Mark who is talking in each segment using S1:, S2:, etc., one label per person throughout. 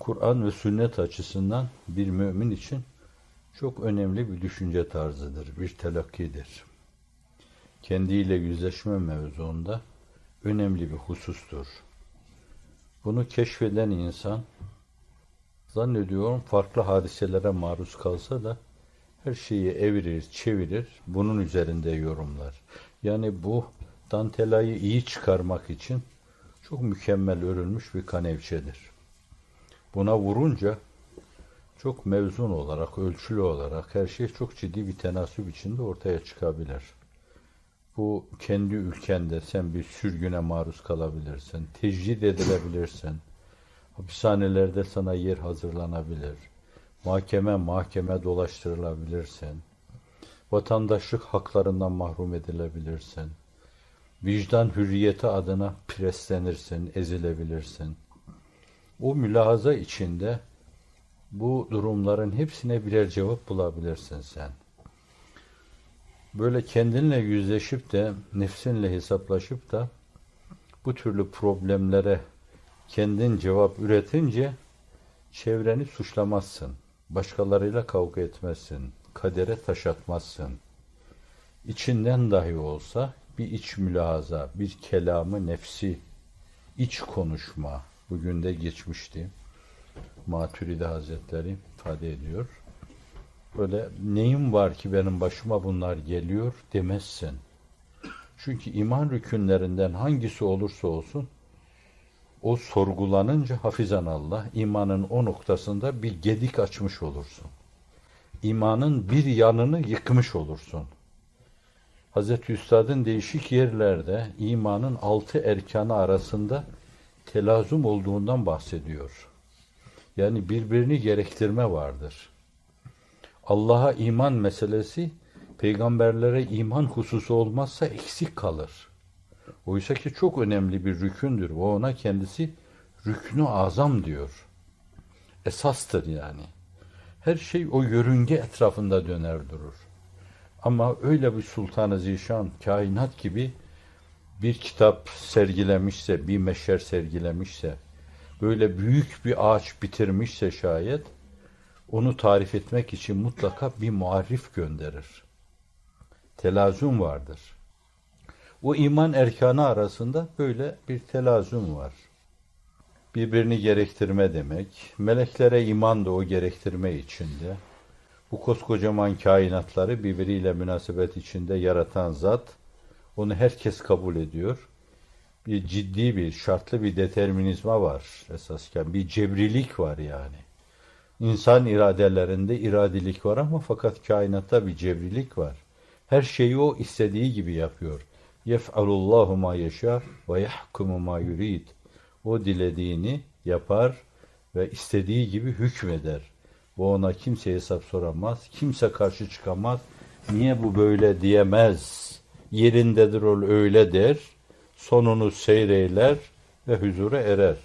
S1: Kur'an ve sünnet açısından bir mümin için çok önemli bir düşünce tarzıdır, bir telakkidir. Kendiyle yüzleşme mevzuunda önemli bir husustur. Bunu keşfeden insan, zannediyorum farklı hadiselere maruz kalsa da her şeyi evirir, çevirir, bunun üzerinde yorumlar. Yani bu dantelayı iyi çıkarmak için çok mükemmel örülmüş bir kanevçedir. Buna vurunca çok mevzun olarak, ölçülü olarak her şey çok ciddi bir tenasüp içinde ortaya çıkabilir. Bu kendi ülkende sen bir sürgüne maruz kalabilirsin, tecrid edilebilirsin, hapishanelerde sana yer hazırlanabilir, mahkeme dolaştırılabilirsin, vatandaşlık haklarından mahrum edilebilirsin, vicdan hürriyeti adına preslenirsin, ezilebilirsin. O mülahaza içinde bu durumların hepsine birer cevap bulabilirsin sen. Böyle kendinle yüzleşip de, nefsinle hesaplaşıp da bu türlü problemlere kendin cevap üretince çevreni suçlamazsın. Başkalarıyla kavga etmezsin. Kadere taş atmazsın. İçinden dahi olsa bir iç mülahaza, bir kelamı nefsi, iç konuşma, bugün de geçmişti. Maturidi Hazretleri ifade ediyor. Böyle neyim var ki benim başıma bunlar geliyor demezsin. Çünkü iman rükünlerinden hangisi olursa olsun o sorgulanınca hafizanallah imanın o noktasında bir gedik açmış olursun. İmanın bir yanını yıkmış olursun. Hazreti Üstad'ın değişik yerlerde imanın 6 erkanı arasında telazum olduğundan bahsediyor. Yani birbirini gerektirme vardır. Allah'a iman meselesi, peygamberlere iman hususu olmazsa eksik kalır. Oysa ki çok önemli bir rükündür. O ona kendisi rüknü azam diyor. Esastır yani. Her şey o yörünge etrafında döner durur. Ama öyle bir Sultan-ı Zişan, kainat gibi bir kitap sergilemişse, bir meşer sergilemişse, böyle büyük bir ağaç bitirmişse şayet, onu tarif etmek için mutlaka bir muarrif gönderir. Telazum vardır. O iman erkanı arasında böyle bir telazum var. Birbirini gerektirme demek. Meleklere iman da o gerektirme içinde. Bu koskocaman kainatları birbiriyle münasebet içinde yaratan zat, onu herkes kabul ediyor. Bir ciddi bir, şartlı bir determinizma var esasken. Bir cebrilik var yani. İnsan iradelerinde iradilik var ama fakat kainatta bir cebrilik var. Her şeyi o istediği gibi yapıyor. Yef'alullahu ma yeşâ ve yahkumu ma yurid. O dilediğini yapar ve istediği gibi hükmeder. Bu ona kimse hesap soramaz, kimse karşı çıkamaz. Niye bu böyle diyemez. Yerindedir ol öyle der. Sonunu seyreyler ve huzura erer.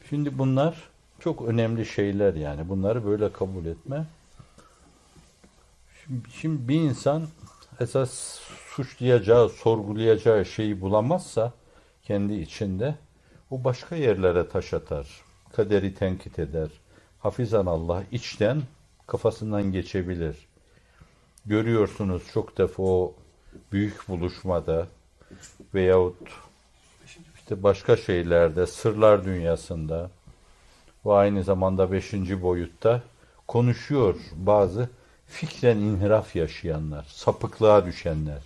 S1: Şimdi bunlar çok önemli şeyler yani. Bunları böyle kabul etme. Şimdi bir insan esas suçlayacağı, sorgulayacağı şeyi bulamazsa kendi içinde o başka yerlere taş atar. Kaderi tenkit eder. Hafizanallah içten kafasından geçebilir. Görüyorsunuz çok defa o büyük buluşmada veyahut işte başka şeylerde, sırlar dünyasında ve aynı zamanda 5. boyutta konuşuyor bazı fikren inhiraf yaşayanlar, sapıklığa düşenler.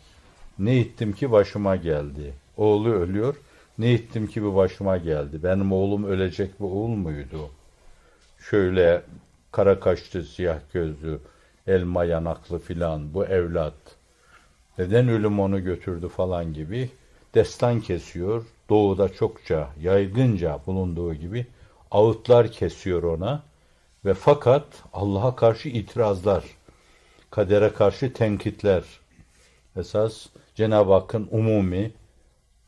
S1: Ne ettim ki başıma geldi? Oğlu ölüyor. Ne ettim ki bu başıma geldi? Benim oğlum ölecek bir oğul muydu? Şöyle kara kaşlı, siyah gözlü, elma yanaklı filan bu evlat. Neden ölüm onu götürdü falan gibi destan kesiyor. Doğuda çokça, yaygınca bulunduğu gibi ağıtlar kesiyor ona ve fakat Allah'a karşı itirazlar, kadere karşı tenkitler, esas Cenab-ı Hakk'ın umumi,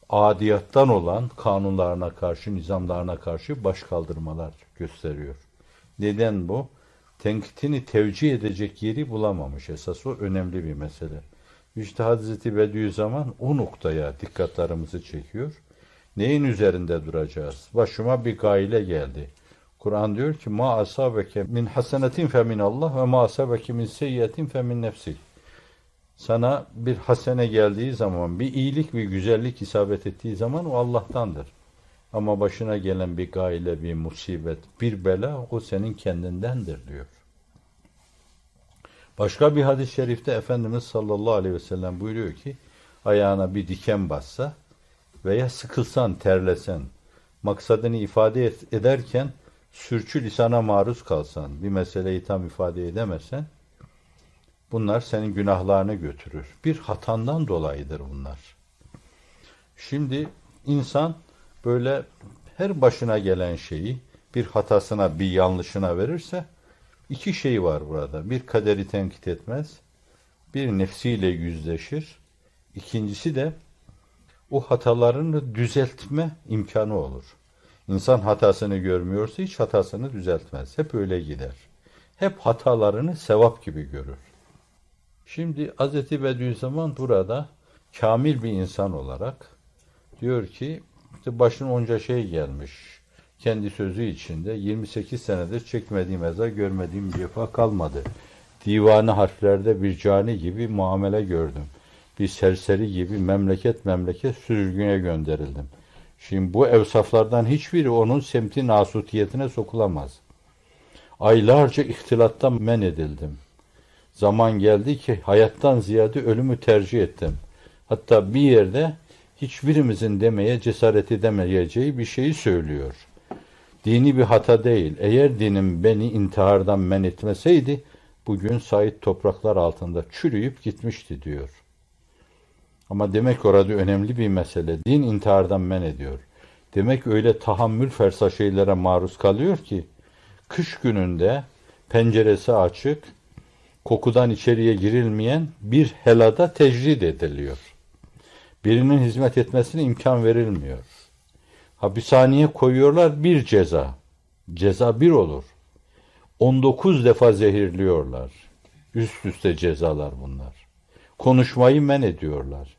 S1: adiyattan olan kanunlarına karşı, nizamlarına karşı başkaldırmalar gösteriyor. Neden bu? Tenkitini tevcih edecek yeri bulamamış. Esas o önemli bir mesele. İşte Hazreti Bediüzzaman o noktaya dikkatlerimizi çekiyor. Neyin üzerinde duracağız? Başıma bir gaile geldi. Kur'an diyor ki ma asabeke min hasenetin fe min Allah ve ma asabeke min seyyiyetin fe min nefsik. Sana bir hasene geldiği zaman, bir iyilik, bir güzellik isabet ettiği zaman o Allah'tandır. Ama başına gelen bir gaile, bir musibet, bir bela o senin kendindendir diyor. Başka bir hadis-i şerifte Efendimiz sallallahu aleyhi ve sellem buyuruyor ki ayağına bir diken bassa veya sıkılsan, terlesen, maksadını ifade ederken sürçülisana maruz kalsan, bir meseleyi tam ifade edemezsen, bunlar senin günahlarını götürür. Bir hatandan dolayıdır bunlar. Şimdi insan böyle her başına gelen şeyi bir hatasına, bir yanlışına verirse, iki şey var burada. Bir kaderi tenkit etmez, bir nefsiyle yüzleşir. İkincisi de o hatalarını düzeltme imkanı olur. İnsan hatasını görmüyorsa hiç hatasını düzeltmez. Hep öyle gider. Hep hatalarını sevap gibi görür. Şimdi Hz. Bediüzzaman burada kamil bir insan olarak diyor ki işte başına onca şey gelmiş. Kendi sözü içinde 28 senedir çekmediğim eza görmediğim bir cefa kalmadı. Divanı harflerde bir cani gibi muamele gördüm. Bir serseri gibi memleket sürgüne gönderildim. Şimdi bu evsaflardan hiçbiri onun semti nasutiyetine sokulamaz. Aylarca ihtilattan men edildim. Zaman geldi ki hayattan ziyade ölümü tercih ettim. Hatta bir yerde hiçbirimizin demeye cesaret edemeyeceği bir şeyi söylüyor. Dini bir hata değil. Eğer dinim beni intihardan men etmeseydi, bugün Said topraklar altında çürüyüp gitmişti diyor. Ama demek orada önemli bir mesele. Din intihardan men ediyor. Demek öyle tahammül fersa şeylere maruz kalıyor ki, kış gününde penceresi açık, kokudan içeriye girilmeyen bir helada tecrid ediliyor. Birinin hizmet etmesine imkan verilmiyor. Hapishaneye koyuyorlar bir ceza. Ceza bir olur. 19 defa zehirliyorlar. Üst üste cezalar bunlar. Konuşmayı men ediyorlar.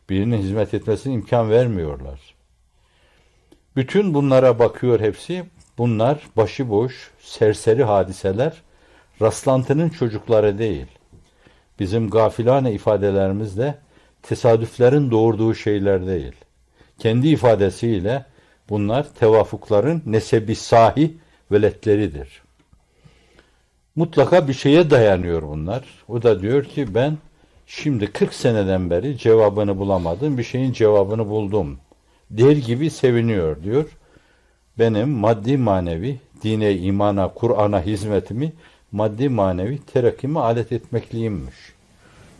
S1: Birinin hizmet etmesine imkan vermiyorlar. Bütün bunlara bakıyor hepsi. Bunlar başıboş, serseri hadiseler, rastlantının çocukları değil. Bizim gafilane ifadelerimizde tesadüflerin doğurduğu şeyler değil. Kendi ifadesiyle bunlar tevafukların nesebi sahi veletleridir. Mutlaka bir şeye dayanıyor bunlar. O da diyor ki ben şimdi 40 seneden beri cevabını bulamadım, bir şeyin cevabını buldum der gibi seviniyor diyor. Benim maddi manevi dine, imana, Kur'an'a hizmetimi maddi manevi terakkime alet etmekliyimmiş.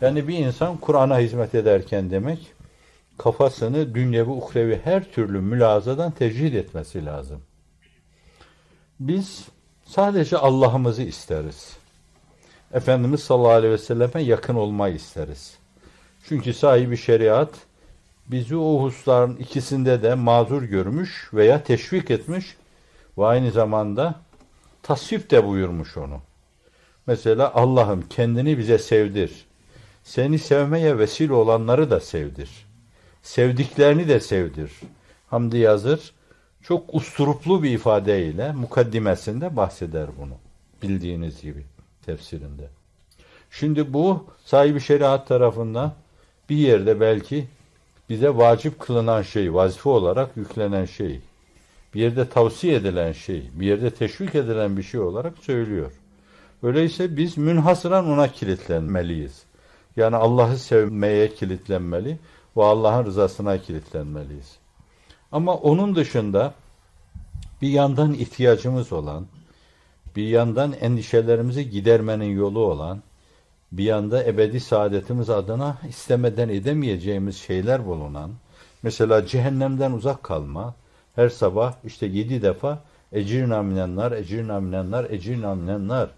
S1: Yani bir insan Kur'an'a hizmet ederken demek kafasını dünyevi uhrevi her türlü mülazadan tecrid etmesi lazım. Biz sadece Allah'ımızı isteriz. Efendimiz sallallahu aleyhi ve selleme yakın olmayı isteriz. Çünkü sahibi şeriat bizi o hususların ikisinde de mazur görmüş veya teşvik etmiş ve aynı zamanda tasvip de buyurmuş onu. Mesela Allah'ım kendini bize sevdir. Seni sevmeye vesile olanları da sevdir. Sevdiklerini de sevdir. Hamdi Yazır çok usturuplu bir ifadeyle mukaddimesinde bahseder bunu. Bildiğiniz gibi tefsirinde. Şimdi bu sahibi şeriat tarafından bir yerde belki bize vacip kılınan şey, vazife olarak yüklenen şey, bir yerde tavsiye edilen şey, bir yerde teşvik edilen bir şey olarak söylüyor. Öyleyse biz münhasıran ona kilitlenmeliyiz. Yani Allah'ı sevmeye kilitlenmeli ve Allah'ın rızasına kilitlenmeliyiz. Ama onun dışında bir yandan ihtiyacımız olan, bir yandan endişelerimizi gidermenin yolu olan, bir yanda ebedi saadetimiz adına istemeden edemeyeceğimiz şeyler bulunan, mesela cehennemden uzak kalma, her sabah işte 7 defa ecirna minennar, ecirna minennar, ecirna minennar,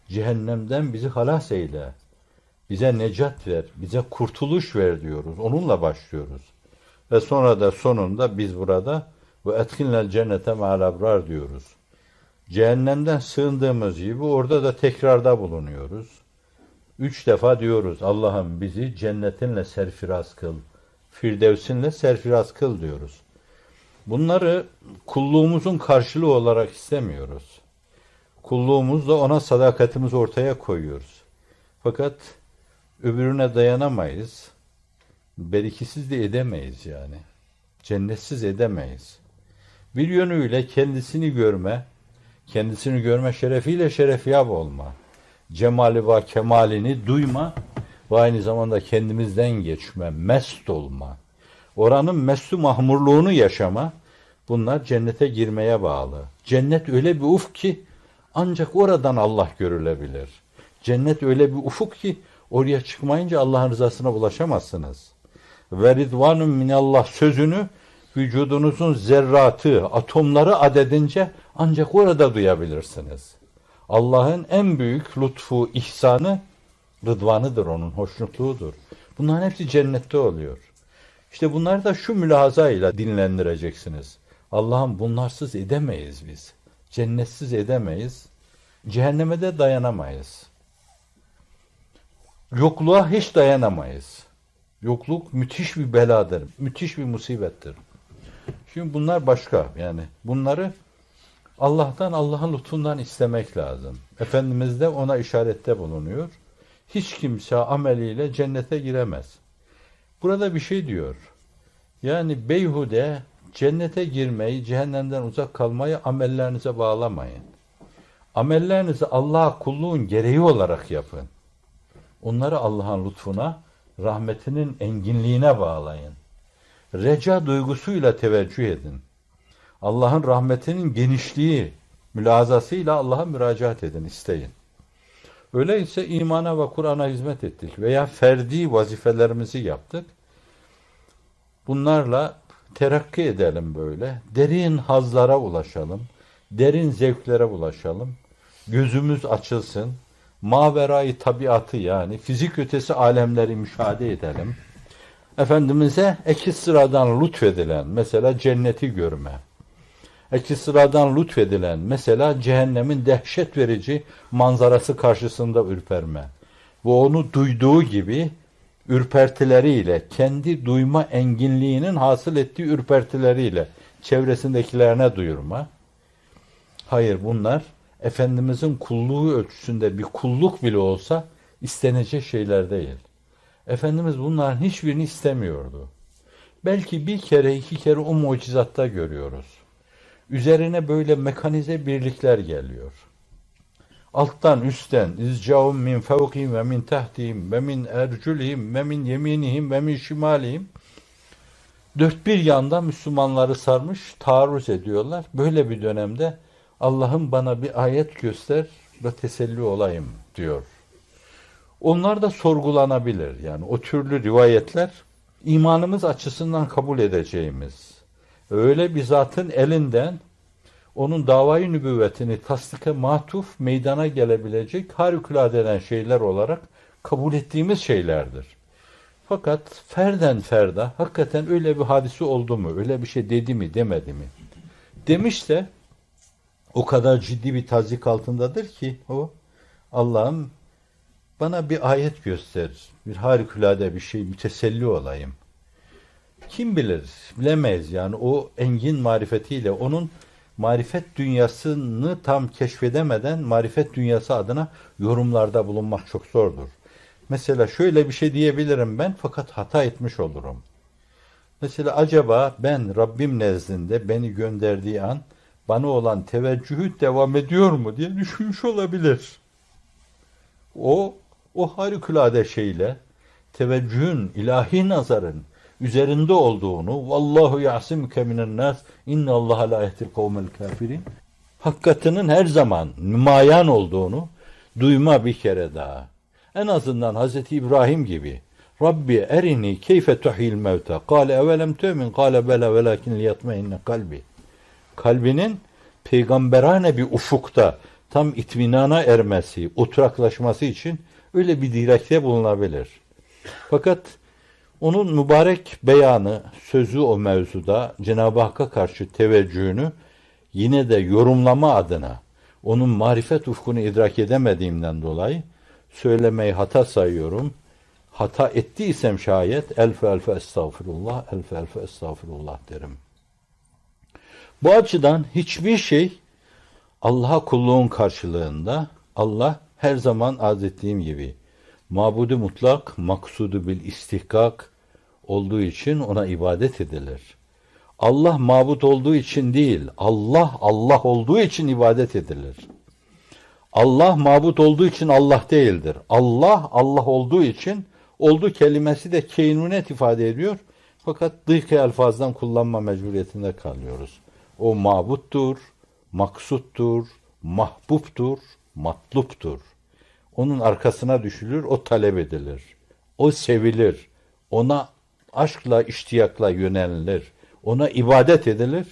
S1: cehennemden bizi halas eyle, bize necat ver, bize kurtuluş ver diyoruz. Onunla başlıyoruz. Ve sonra da sonunda biz burada ve etkinlel cennete ma'al abrar diyoruz. Cehennemden sığındığımız gibi orada da tekrarda bulunuyoruz. 3 defa diyoruz Allah'ım bizi cennetinle serfiraz kıl, firdevsinle serfiraz kıl diyoruz. Bunları kulluğumuzun karşılığı olarak istemiyoruz. Kulluğumuzla ona sadakatimizi ortaya koyuyoruz. Fakat öbürüne dayanamayız. Berikisiz de edemeyiz yani. Cennetsiz edemeyiz. Bir yönüyle kendisini görme şerefiyle şerefyab olma. Cemali ve kemalini duyma ve aynı zamanda kendimizden geçme, mest olma. Oranın mestu mahmurluğunu yaşama, bunlar cennete girmeye bağlı. Cennet öyle bir ufuk ki ancak oradan Allah görülebilir. Cennet öyle bir ufuk ki oraya çıkmayınca Allah'ın rızasına ulaşamazsınız. Ve ridvanun minallah sözünü vücudunuzun zerratı, atomları adedince ancak orada duyabilirsiniz. Allah'ın en büyük lütfu, ihsanı rıdvanıdır, onun hoşnutluğudur. Bunların hepsi cennette oluyor. İşte bunları da şu mülahazayla dinlendireceksiniz. Allah'ım bunlarsız edemeyiz biz. Cennetsiz edemeyiz. Cehenneme de dayanamayız. Yokluğa hiç dayanamayız. Yokluk müthiş bir beladır, müthiş bir musibettir. Şimdi bunlar başka, yani bunları Allah'tan, Allah'ın lütfundan istemek lazım. Efendimiz de ona işarette bulunuyor. Hiç kimse ameliyle cennete giremez. Burada bir şey diyor. Yani beyhude cennete girmeyi, cehennemden uzak kalmayı amellerinize bağlamayın. Amellerinizi Allah'a kulluğun gereği olarak yapın. Onları Allah'ın lütfuna, rahmetinin enginliğine bağlayın. Reca duygusuyla teveccüh edin. Allah'ın rahmetinin genişliği, mülazasıyla Allah'a müracaat edin, isteyin. Öyleyse imana ve Kur'an'a hizmet ettik veya ferdi vazifelerimizi yaptık. Bunlarla terakki edelim böyle. Derin hazlara ulaşalım. Derin zevklere ulaşalım. Gözümüz açılsın. Maverayı tabiatı, yani fizik ötesi alemleri müşahede edelim. Efendimiz'e eki sıradan lütfedilen, mesela cenneti görme. Eki sıradan lütfedilen, mesela cehennemin dehşet verici manzarası karşısında ürperme. Ve onu duyduğu gibi ürpertileriyle, kendi duyma enginliğinin hasıl ettiği ürpertileriyle çevresindekilerine duyurma. Hayır, bunlar Efendimiz'in kulluğu ölçüsünde bir kulluk bile olsa istenecek şeyler değil. Efendimiz bunların hiçbirini istemiyordu. Belki bir kere, iki kere o mucizatta görüyoruz. Üzerine böyle mekanize birlikler geliyor. Alttan, üstten, izcaum min fevkihim ve min tahtihim ve min erculihim ve min yeminihim ve min şimalihim. Dört bir yanda Müslümanları sarmış, taarruz ediyorlar. Böyle bir dönemde Allah'ım bana bir ayet göster ve teselli olayım diyor. Onlar da sorgulanabilir. Yani o türlü rivayetler imanımız açısından kabul edeceğimiz, öyle bir zatın elinden onun davayı nübüvvetini tasdike matuf meydana gelebilecek harikulade şeyler olarak kabul ettiğimiz şeylerdir. Fakat ferden ferda hakikaten öyle bir hadise oldu mu, öyle bir şey dedi mi, demedi mi? Demişse o kadar ciddi bir tazik altındadır ki o, Allah'ım bana bir ayet göster, bir harikulade bir şey, müteselli olayım. Kim bilir, bilemeyiz yani o engin marifetiyle, onun marifet dünyasını tam keşfedemeden marifet dünyası adına yorumlarda bulunmak çok zordur. Mesela şöyle bir şey diyebilirim ben, fakat hata etmiş olurum. Mesela acaba ben Rabbim nezdinde beni gönderdiği an bana olan teveccühü devam ediyor mu diye düşünmüş olabilir. O harikulade şeyle teveccühün, ilahi nazarın üzerinde olduğunu, vallahu ya'simuke minen nas innallaha la yehdil kavmel kafirin, hakikatinin her zaman nümayan olduğunu duyma bir kere daha. En azından Hazreti İbrahim gibi Rabbi erini keyfe tuhil mevta kâle evelem tü'min kâle bela velakin liyatmeinne kalbi. Kalbinin peygamberane bir ufukta tam itminana ermesi, oturaklaşması için öyle bir dilekte bulunabilir. Fakat onun mübarek beyanı, sözü o mevzuda Cenab-ı Hakk'a karşı teveccühünü yine de yorumlama adına onun marifet ufkunu idrak edemediğimden dolayı söylemeyi hata sayıyorum. Hata ettiysem şayet elfe elfe estağfirullah, elfe elfe estağfirullah derim. Bu açıdan hiçbir şey Allah'a kulluğun karşılığında, Allah her zaman arz ettiğim gibi mabudu mutlak, maksudu bil istihkak olduğu için ona ibadet edilir. Allah mabut olduğu için değil, Allah Allah olduğu için ibadet edilir. Allah mabut olduğu için Allah değildir. Allah Allah olduğu için oldu kelimesi de keynunet ifade ediyor. Fakat dık-ı elfazdan kullanma mecburiyetinde kalıyoruz. O mabuttur, maksuttur, mahbuptur, matluptur. Onun arkasına düşülür, o talep edilir. O sevilir. Ona aşkla, iştiyakla yönelilir. Ona ibadet edilir.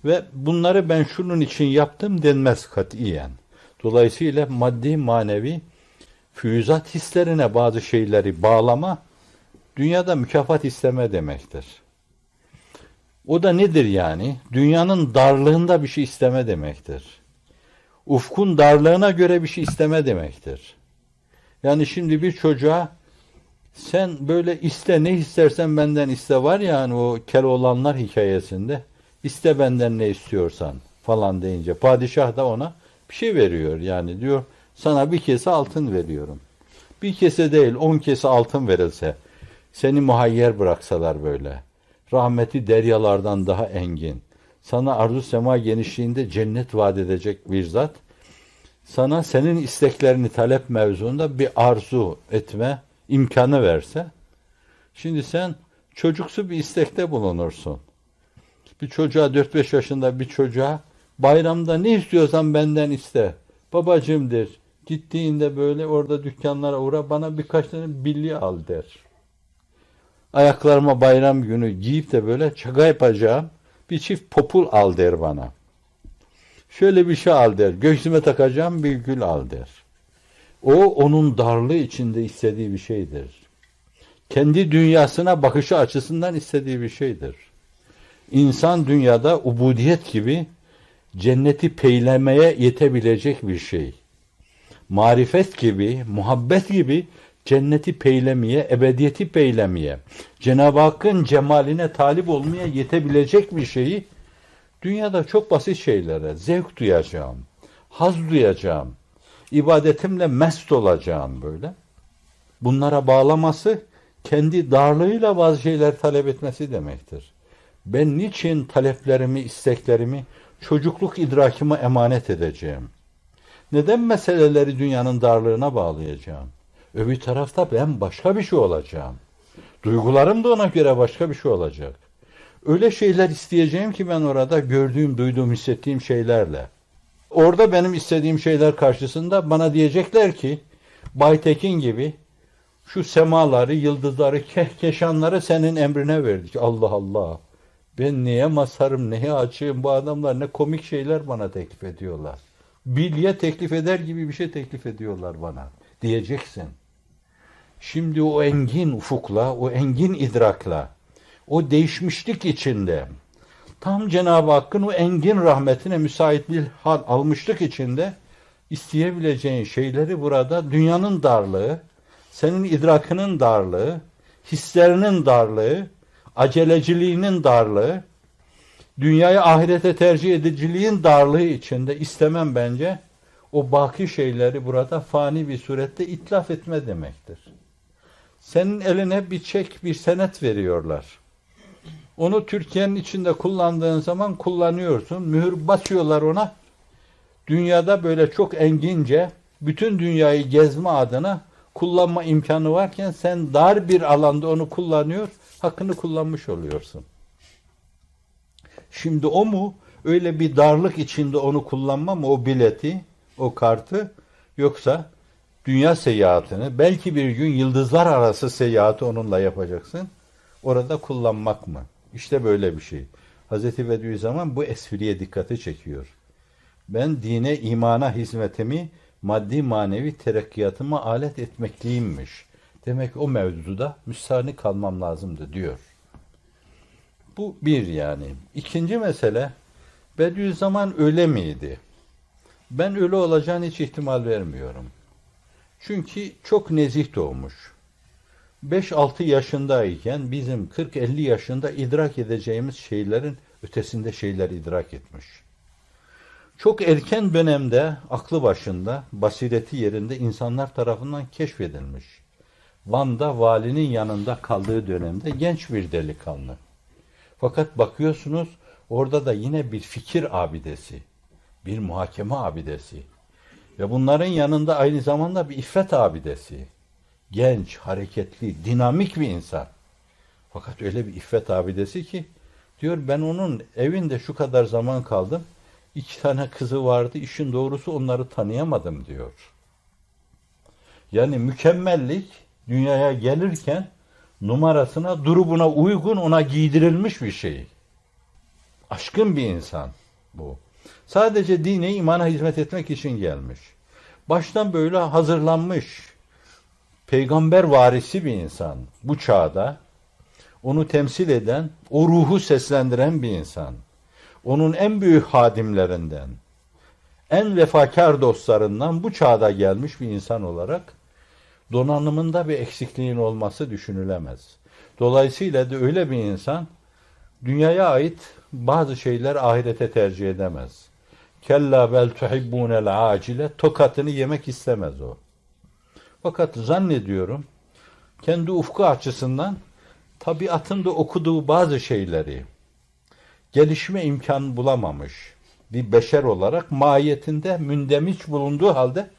S1: Ve bunları ben şunun için yaptım denmez katiyen. Dolayısıyla maddi manevi füyüzat hislerine bazı şeyleri bağlama, dünyada mükafat isteme demektir. O da nedir yani? Dünyanın darlığında bir şey isteme demektir. Ufkun darlığına göre bir şey isteme demektir. Yani şimdi bir çocuğa sen böyle iste, ne istersen benden iste var ya hani o Keloğlanlar hikayesinde, iste benden ne istiyorsan falan deyince padişah da ona bir şey veriyor. Yani diyor sana bir kese altın veriyorum. Bir kese değil 10 kese altın verilse, seni muhayyer bıraksalar böyle, rahmeti deryalardan daha engin, sana arzu sema genişliğinde cennet vaat edecek bir zat, sana senin isteklerini talep mevzuunda bir arzu etme imkanı verse, şimdi sen çocuksu bir istekte bulunursun. Bir çocuğa 4-5 yaşında bir çocuğa bayramda ne istiyorsan benden iste. Babacığımdır. Gittiğinde böyle orada dükkanlara uğra bana birkaç tane bilye al der. Ayaklarıma bayram günü giyip de böyle çaka yapacağım bir çift popul al der bana. Şöyle bir şey al der. Göğsüme takacağım bir gül al der. O onun darlığı içinde istediği bir şeydir. Kendi dünyasına bakışı açısından istediği bir şeydir. İnsan dünyada ubudiyet gibi cenneti peylemeye yetebilecek bir şey. Marifet gibi, muhabbet gibi cenneti peylemeye, ebediyeti peylemeye, Cenab-ı Hakk'ın cemaline talip olmaya yetebilecek bir şeyi dünyada çok basit şeylere zevk duyacağım, haz duyacağım, ibadetimle mest olacağım böyle. Bunlara bağlaması kendi darlığıyla bazı şeyler talep etmesi demektir. Ben niçin taleplerimi, isteklerimi çocukluk idrakime emanet edeceğim? Neden meseleleri dünyanın darlığına bağlayacağım? Öbür tarafta ben başka bir şey olacağım. Duygularım da ona göre başka bir şey olacak. Öyle şeyler isteyeceğim ki ben orada gördüğüm, duyduğum, hissettiğim şeylerle. Orada benim istediğim şeyler karşısında bana diyecekler ki Baytekin gibi şu semaları, yıldızları, kehkeşanları senin emrine verdik. Allah Allah. Ben neye mazharım, neye açığım, bu adamlar ne komik şeyler bana teklif ediyorlar. Bilye teklif eder gibi bir şey teklif ediyorlar bana diyeceksin. Şimdi o engin ufukla, o engin idrakla, o değişmişlik içinde, tam Cenab-ı Hakk'ın o engin rahmetine müsait bir hal almışlık içinde isteyebileceğin şeyleri burada dünyanın darlığı, senin idrakının darlığı, hislerinin darlığı, aceleciliğinin darlığı, dünyayı ahirete tercih ediciliğin darlığı içinde istemem bence o baki şeyleri burada fani bir surette itlaf etme demektir. Senin eline bir çek, bir senet veriyorlar. Onu Türkiye'nin içinde kullandığın zaman kullanıyorsun. Mühür basıyorlar ona. Dünyada böyle çok engince bütün dünyayı gezme adına kullanma imkanı varken sen dar bir alanda onu kullanıyor, hakkını kullanmış oluyorsun. Şimdi o mu? Öyle bir darlık içinde onu kullanma mı? O bileti, o kartı, yoksa dünya seyahatini, belki bir gün yıldızlar arası seyahati onunla yapacaksın. Orada kullanmak mı? İşte böyle bir şey. Hazreti Bediüzzaman bu espriye dikkati çekiyor. Ben dine, imana hizmetimi, maddi manevi terakkiyatıma alet etmekliyimmiş. Demek o mevzuda müstahni kalmam lazımdı diyor. Bu bir yani. İkinci mesele, Bediüzzaman öyle miydi? Ben öyle olacağını hiç ihtimal vermiyorum. Çünkü çok nezih doğmuş. 5-6 yaşındayken bizim 40-50 yaşında idrak edeceğimiz şeylerin ötesinde şeyler idrak etmiş. Çok erken dönemde aklı başında, basireti yerinde insanlar tarafından keşfedilmiş. Van'da valinin yanında kaldığı dönemde genç bir delikanlı. Fakat bakıyorsunuz orada da yine bir fikir abidesi, bir muhakeme abidesi ve bunların yanında aynı zamanda bir iffet abidesi. Genç, hareketli, dinamik bir insan. Fakat öyle bir iffet abidesi ki diyor ben onun evinde şu kadar zaman kaldım. 2 tane kızı vardı. İşin doğrusu onları tanıyamadım diyor. Yani mükemmellik dünyaya gelirken numarasına, durumuna uygun ona giydirilmiş bir şey. Aşkın bir insan bu. Sadece dine, imana hizmet etmek için gelmiş. Baştan böyle hazırlanmış. Peygamber varisi bir insan. Bu çağda onu temsil eden, o ruhu seslendiren bir insan. Onun en büyük hadimlerinden, en vefakar dostlarından bu çağda gelmiş bir insan olarak donanımında bir eksikliğin olması düşünülemez. Dolayısıyla da öyle bir insan dünyaya ait bazı şeyler ahirete tercih edemez. Kella bel tuhibbunel acile, tokatını yemek istemez o. Fakat zannediyorum kendi ufku açısından tabiatında okuduğu bazı şeyleri gelişme imkanı bulamamış bir beşer olarak mahiyetinde mündemiş bulunduğu halde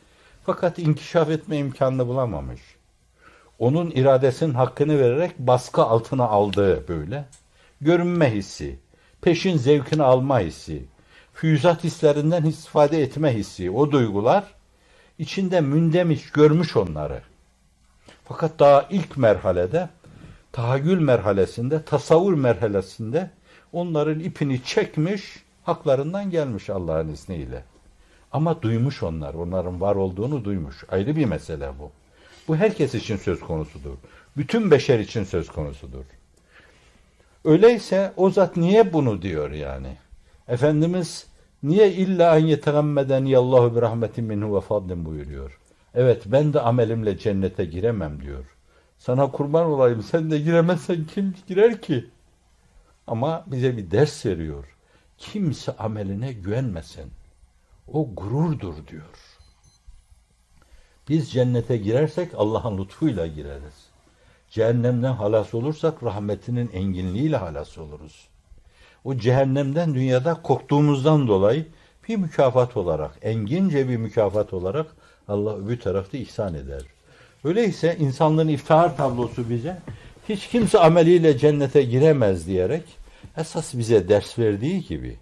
S1: fakat inkişaf etme imkanını bulamamış. Onun iradesinin hakkını vererek baskı altına aldığı böyle görünme hissi, peşin zevkini alma hissi, füyüzat hislerinden istifade etme hissi, o duygular içinde mündemiş görmüş onları. Fakat daha ilk merhalede, tahayyül merhalesinde, tasavvur merhalesinde onların ipini çekmiş, haklarından gelmiş Allah'ın izniyle. Ama duymuş onlar, onların var olduğunu duymuş. Ayrı bir mesele bu. Bu herkes için söz konusudur. Bütün beşer için söz konusudur. Öyleyse o zat niye bunu diyor yani? Efendimiz niye illa en yetegammeden yallahu bi rahmetin minhu ve fadlin buyuruyor. Evet ben de amelimle cennete giremem diyor. Sana kurban olayım sen de giremezsen kim girer ki? Ama bize bir ders veriyor. Kimse ameline güvenmesin. O gururdur diyor. Biz cennete girersek Allah'ın lütfuyla gireriz. Cehennemden halas olursak rahmetinin enginliğiyle halas oluruz. O cehennemden dünyada korktuğumuzdan dolayı bir mükafat olarak, engince bir mükafat olarak Allah öbür tarafta ihsan eder. Öyleyse insanlığın iftihar tablosu bize hiç kimse ameliyle cennete giremez diyerek esas bize ders verdiği gibi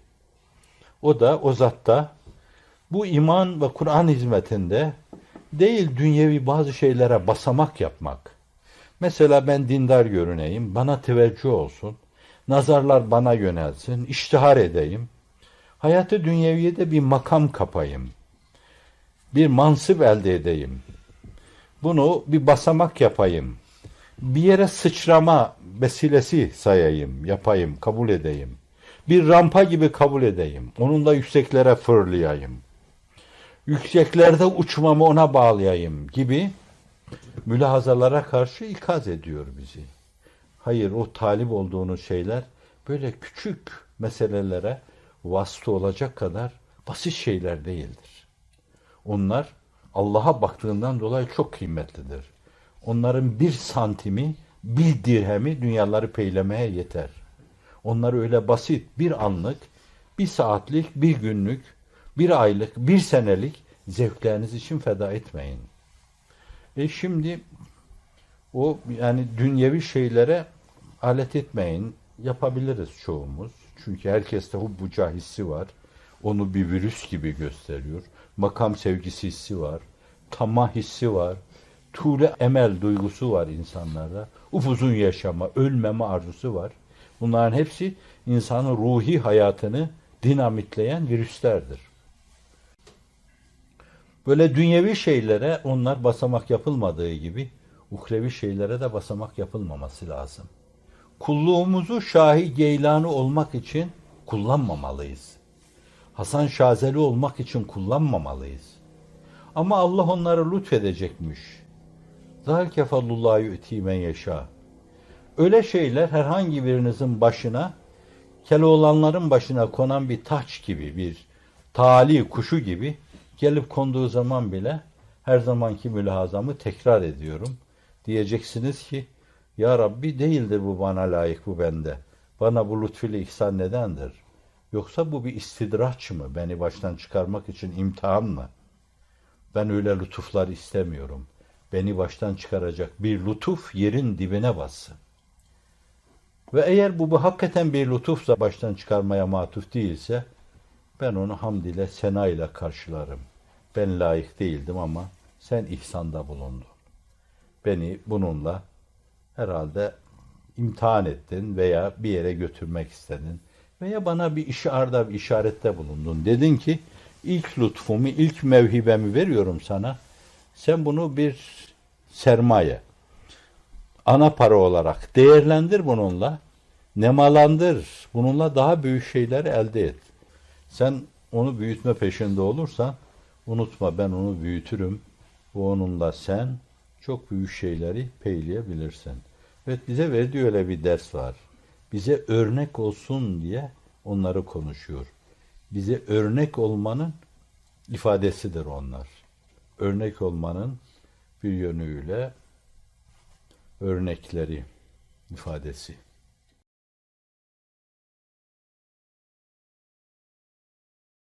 S1: o da o zatta bu iman ve Kur'an hizmetinde değil dünyevi bazı şeylere basamak yapmak. Mesela ben dindar görüneyim, bana teveccüh olsun, nazarlar bana yönelsin, iştihar edeyim. Hayatı dünyeviyede bir makam kapayım, bir mansıp elde edeyim. Bunu bir basamak yapayım. Bir yere sıçrama vesilesi sayayım, yapayım, kabul edeyim. Bir rampa gibi kabul edeyim. Onunla yükseklere fırlayayım. Yükseklerde uçmamı ona bağlayayım gibi mülahazalara karşı ikaz ediyor bizi. Hayır, o talip olduğunuz şeyler böyle küçük meselelere vasıta olacak kadar basit şeyler değildir. Onlar Allah'a baktığından dolayı çok kıymetlidir. Onların 1 santimi, 1 dirhemi dünyaları peylemeye yeter. Onlar öyle basit, 1 anlık, 1 saatlik, 1 günlük, 1 aylık, 1 senelik zevkleriniz için feda etmeyin. Şimdi o yani dünyevi şeylere alet etmeyin. Yapabiliriz çoğumuz. Çünkü herkeste hubbuca hissi var. Onu bir virüs gibi gösteriyor. Makam sevgisi hissi var. Tamah hissi var. Tuğle emel duygusu var insanlarda. Upuzun yaşama, ölmeme arzusu var. Bunların hepsi insanın ruhi hayatını dinamitleyen virüslerdir. Böyle dünyevi şeylere onlar basamak yapılmadığı gibi uhrevi şeylere de basamak yapılmaması lazım. Kulluğumuzu Şahi Geylani olmak için kullanmamalıyız. Hasan Şazeli olmak için kullanmamalıyız. Ama Allah onları lütfedecekmiş. Zâlike fadlullâhi yu'tî men yeşâ. Öyle şeyler herhangi birinizin başına Keloğlanların başına konan bir taç gibi, bir tali kuşu gibi gelip konduğu zaman bile her zamanki mülahazamı tekrar ediyorum. Diyeceksiniz ki, ya Rabbi değildir bu bana layık, bu bende. Bana bu lütfüyle ihsan nedendir? Yoksa bu bir istidraç mı? Beni baştan çıkarmak için imtihan mı? Ben öyle lütuflar istemiyorum. Beni baştan çıkaracak bir lütuf yerin dibine bassın. Ve eğer bu hakikaten bir lütufsa, baştan çıkarmaya matuf değilse, ben onu hamd ile, sena ile karşılarım. Ben layık değildim ama sen ihsanda bulundun. Beni bununla herhalde imtihan ettin veya bir yere götürmek istedin. Veya bana bir işarette bulundun. Dedin ki, ilk lütfumu, ilk mevhibemi veriyorum sana. Sen bunu bir sermaye, ana para olarak değerlendir bununla. Nemalandır. Bununla daha büyük şeyler elde et. Sen onu büyütme peşinde olursan, unutma, ben onu büyütürüm. Bu onunla sen çok büyük şeyleri peyleyebilirsin. Evet, bize verdiği öyle bir ders var. Bize örnek olsun diye onları konuşuyor. Bize örnek olmanın ifadesidir onlar. Örnek olmanın bir yönüyle örnekleri ifadesi.